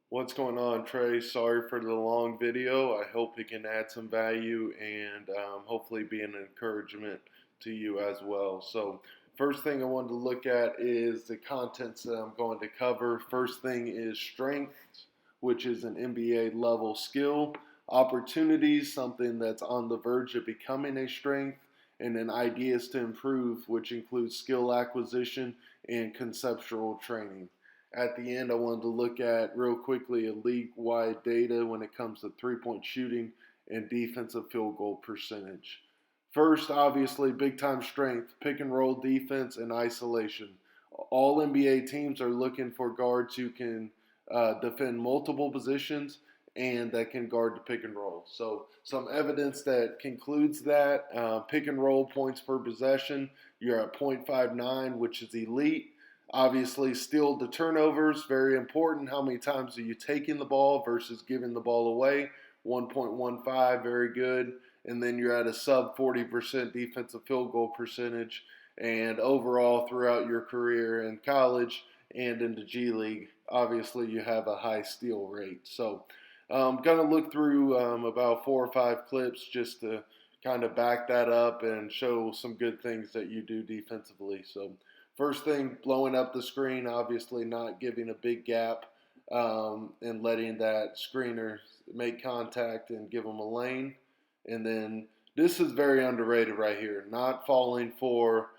What's going on, Trey? Sorry for the long video. I hope it can add some value and hopefully be an encouragement to you as well. So, first thing I wanted to look at is the contents that I'm going to cover. First thing is strength, which is an NBA level skill, opportunities, something that's on the verge of becoming a strength, and then ideas to improve, which includes skill acquisition and conceptual training. At the end, I wanted to look at real quickly a league-wide data when it comes to three-point shooting and defensive field goal percentage. First, obviously, big-time strength, pick and roll defense, and isolation. All NBA teams are looking for guards who can defend multiple positions and that can guard the pick and roll. So, some evidence that concludes that pick and roll points per possession, you're at 0.59, which is elite. Obviously, steal the turnovers, very important. How many times are you taking the ball versus giving the ball away? 1.15, very good. And then you're at a sub 40% defensive field goal percentage. And overall, throughout your career in college and in the G League, obviously you have a high steal rate. So I'm going to look through about 4 or 5 clips just to kind of back that up and show some good things that you do defensively. So first thing, blowing up the screen, obviously not giving a big gap and letting that screener make contact and give them a lane. And then this is very underrated right here, not falling for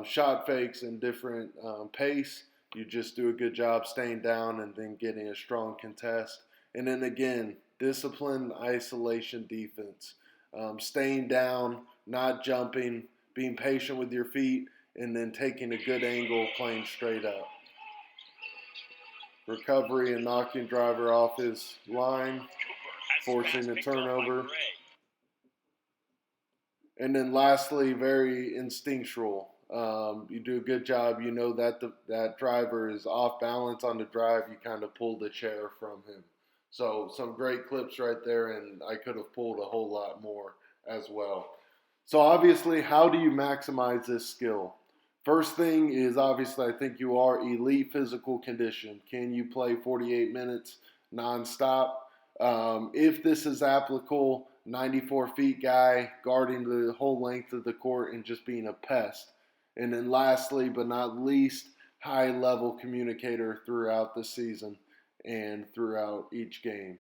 shot fakes and different pace. You just do a good job staying down and then getting a strong contest. And then again, disciplined isolation defense. Staying down, not jumping, being patient with your feet, and then taking a good angle, playing straight up. Recovery and knocking driver off his line, forcing a turnover. And then lastly, very instinctual. You do a good job. You know that that driver is off balance on the drive. You kind of pull the chair from him. So some great clips right there, and I could have pulled a whole lot more as well. So obviously, how do you maximize this skill? First thing is obviously I think you are elite physical condition. Can you play 48 minutes nonstop? If this is applicable, 94 feet guy guarding the whole length of the court and just being a pest. And then lastly, but not least, high level communicator throughout the season and throughout each game.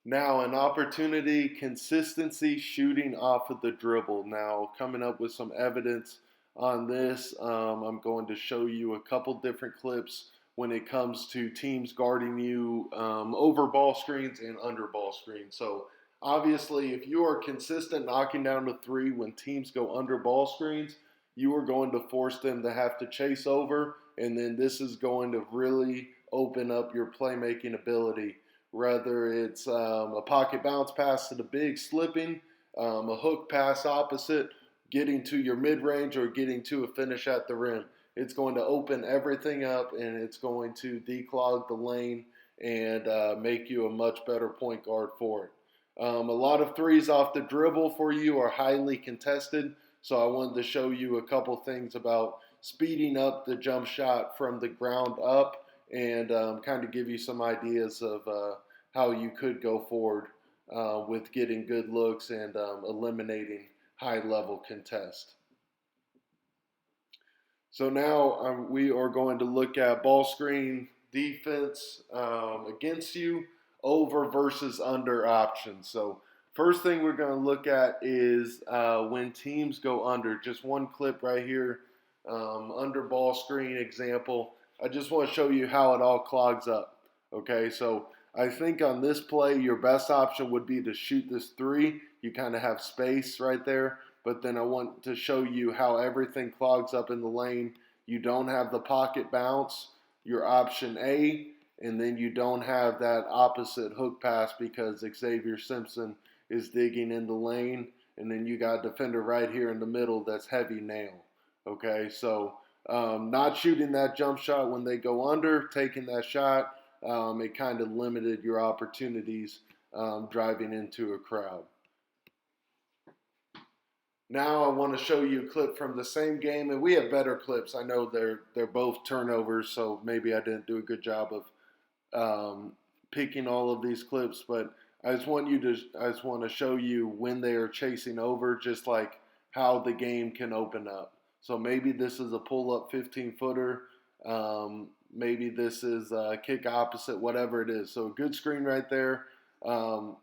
Now, an opportunity, consistency, shooting off of the dribble. Now, coming up with some evidence on this, I'm going to show you a couple different clips when it comes to teams guarding you over ball screens and under ball screens. So, obviously, if you are consistent knocking down the three when teams go under ball screens, you are going to force them to have to chase over, and then this is going to really open up your playmaking ability, whether it's a pocket bounce pass to the big, slipping, a hook pass opposite, getting to your mid range, or getting to a finish at the rim. It's going to open everything up and it's going to declog the lane and make you a much better point guard for it. A lot of threes off the dribble for you are highly contested, so I wanted to show you a couple things about speeding up the jump shot from the ground up and kind of give you some ideas of how you could go forward with getting good looks and eliminating high-level contest. So now we are going to look at ball screen defense against you, over versus under options. So first thing we're going to look at is when teams go under. Just one clip right here, under ball screen example. I just want to show you how it all clogs up. Okay, so I think on this play, your best option would be to shoot this three. You kind of have space right there. But then I want to show you how everything clogs up in the lane. You don't have the pocket bounce, your option A, and then you don't have that opposite hook pass because Xavier Simpson is digging in the lane, and then you got a defender right here in the middle that's heavy nail. Okay, so not shooting that jump shot when they go under, taking that shot, it kind of limited your opportunities driving into a crowd. Now I want to show you a clip from the same game, and we have better clips. I know they're both turnovers, so maybe I didn't do a good job of picking all of these clips, but I just want to show you when they are chasing over, just like how the game can open up. So maybe this is a pull up 15 footer. Maybe this is a kick opposite, whatever it is. So a good screen right there. Um,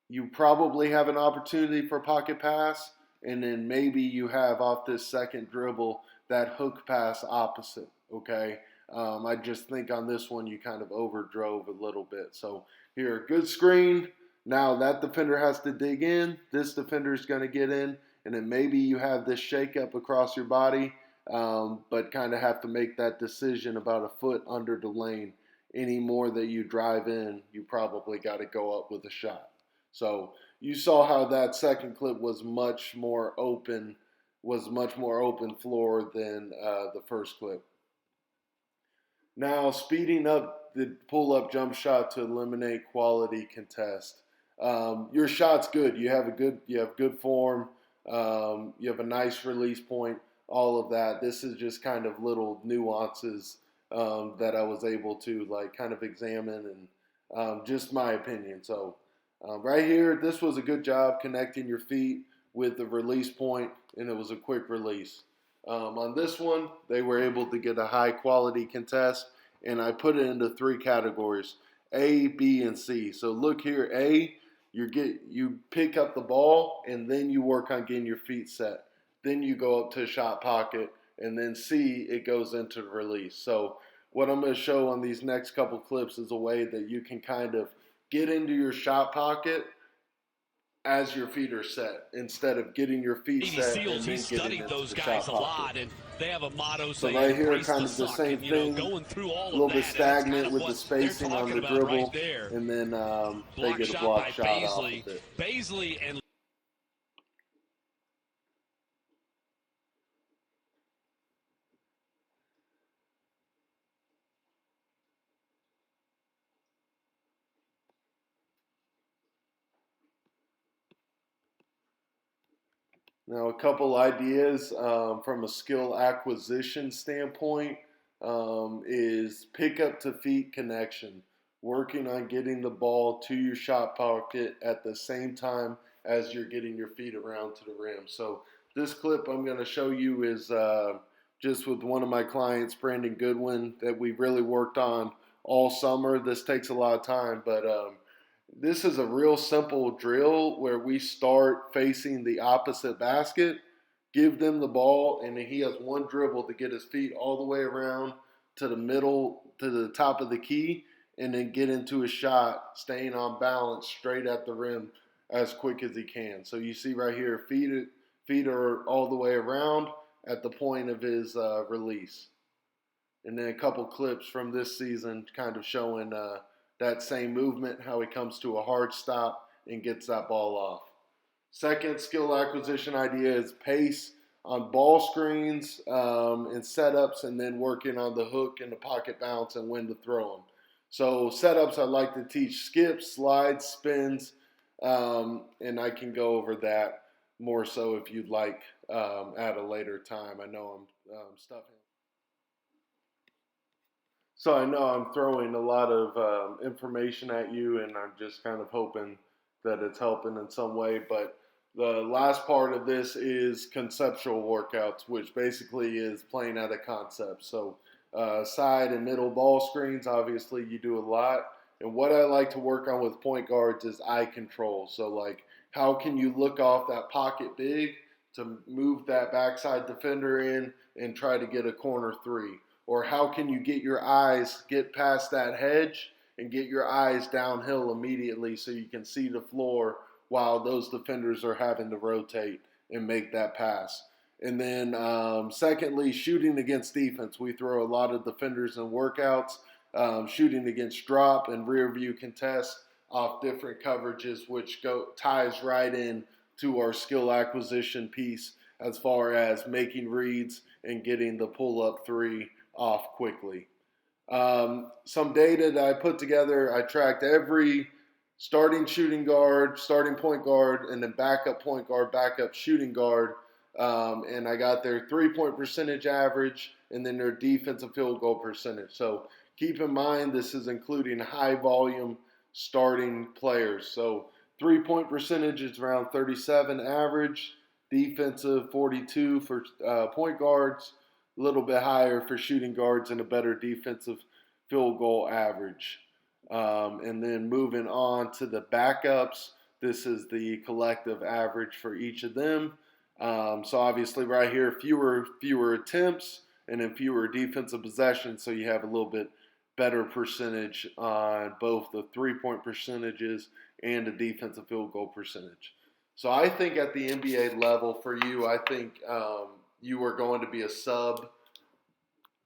you probably have an opportunity for a pocket pass, and then maybe you have off this second dribble that hook pass opposite. Okay, I just think on this one you kind of overdrove a little bit. So here, good screen. Now that defender has to dig in. This defender is going to get in, and then maybe you have this shake up across your body, but kind of have to make that decision about a foot under the lane. Any more that you drive in, you probably got to go up with a shot. So you saw how that second clip was much more open, floor than the first clip. Now speeding up the pull-up jump shot to eliminate quality contest. Your shot's good. You have good form. You have a nice release point. All of that. This is just kind of little nuances that I was able to like kind of examine and just my opinion. So. Right here, this was a good job connecting your feet with the release point, and it was a quick release. On this one, they were able to get a high quality contest, and I put it into three categories: A, B, and C. So look here, A, you pick up the ball, and then you work on getting your feet set. Then you go up to a shot pocket, and then C, it goes into the release. So what I'm going to show on these next couple clips is a way that you can kind of get into your shot pocket as your feet are set instead of getting your feet set and then getting into the shot pocket. And they have a motto so right here, kind of the same thing, a little bit stagnant with the spacing on the dribble, and then they get a block shot off of it. Baisley and Now, a couple ideas from a skill acquisition standpoint is pick up to feet connection, working on getting the ball to your shot pocket at the same time as you're getting your feet around to the rim. So this clip I'm going to show you is just with one of my clients, Brandon Goodwin, that we really worked on all summer. This takes a lot of time, but this is a real simple drill where we start facing the opposite basket, give them the ball, and then he has one dribble to get his feet all the way around to the middle, to the top of the key, and then get into a shot, staying on balance straight at the rim as quick as he can. So you see right here, feet are all the way around at the point of his release. And then a couple clips from this season kind of showing that same movement, how he comes to a hard stop and gets that ball off. Second skill acquisition idea is pace on ball screens and setups, and then working on the hook and the pocket bounce and when to throw them. So setups, I like to teach skips, slides, spins, and I can go over that more so if you'd like at a later time. I know I'm stuffing. So I know I'm throwing a lot of information at you, and I'm just kind of hoping that it's helping in some way. But the last part of this is conceptual workouts, which basically is playing out a concept. So side and middle ball screens, obviously you do a lot. And what I like to work on with point guards is eye control. So like, how can you look off that pocket big to move that backside defender in and try to get a corner three? Or how can you get past that hedge and get your eyes downhill immediately so you can see the floor while those defenders are having to rotate and make that pass. And then secondly, shooting against defense. We throw a lot of defenders in workouts, shooting against drop and rear view contests off different coverages, which ties right in to our skill acquisition piece as far as making reads and getting the pull-up three off quickly. Some data that I put together, I tracked every starting shooting guard, starting point guard, and then backup point guard, backup shooting guard. And I got their 3-point percentage average and then their defensive field goal percentage. So keep in mind this is including high volume starting players. So 3-point percentage is around 37 average, defensive 42 for point guards, a little bit higher for shooting guards, and a better defensive field goal average. And then moving on to the backups, this is the collective average for each of them. So obviously right here, fewer attempts and then fewer defensive possessions, so you have a little bit better percentage on both the 3-point percentages and the defensive field goal percentage. So I think at the NBA level for you, I think you are going to be a sub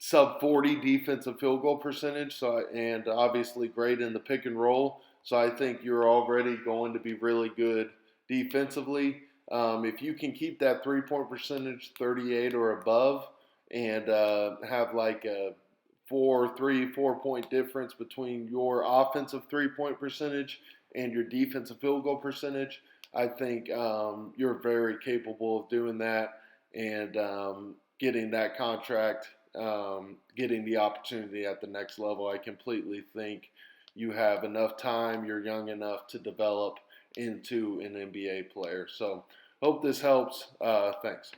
40 defensive field goal percentage. So and obviously great in the pick and roll. So I think you're already going to be really good defensively. If you can keep that 3-point percentage 38 or above and have like a 4 point difference between your offensive 3-point percentage and your defensive field goal percentage, I think you're very capable of doing that and getting that contract, getting the opportunity at the next level. I completely think you have enough time, you're young enough to develop into an NBA player. So hope this helps. Thanks.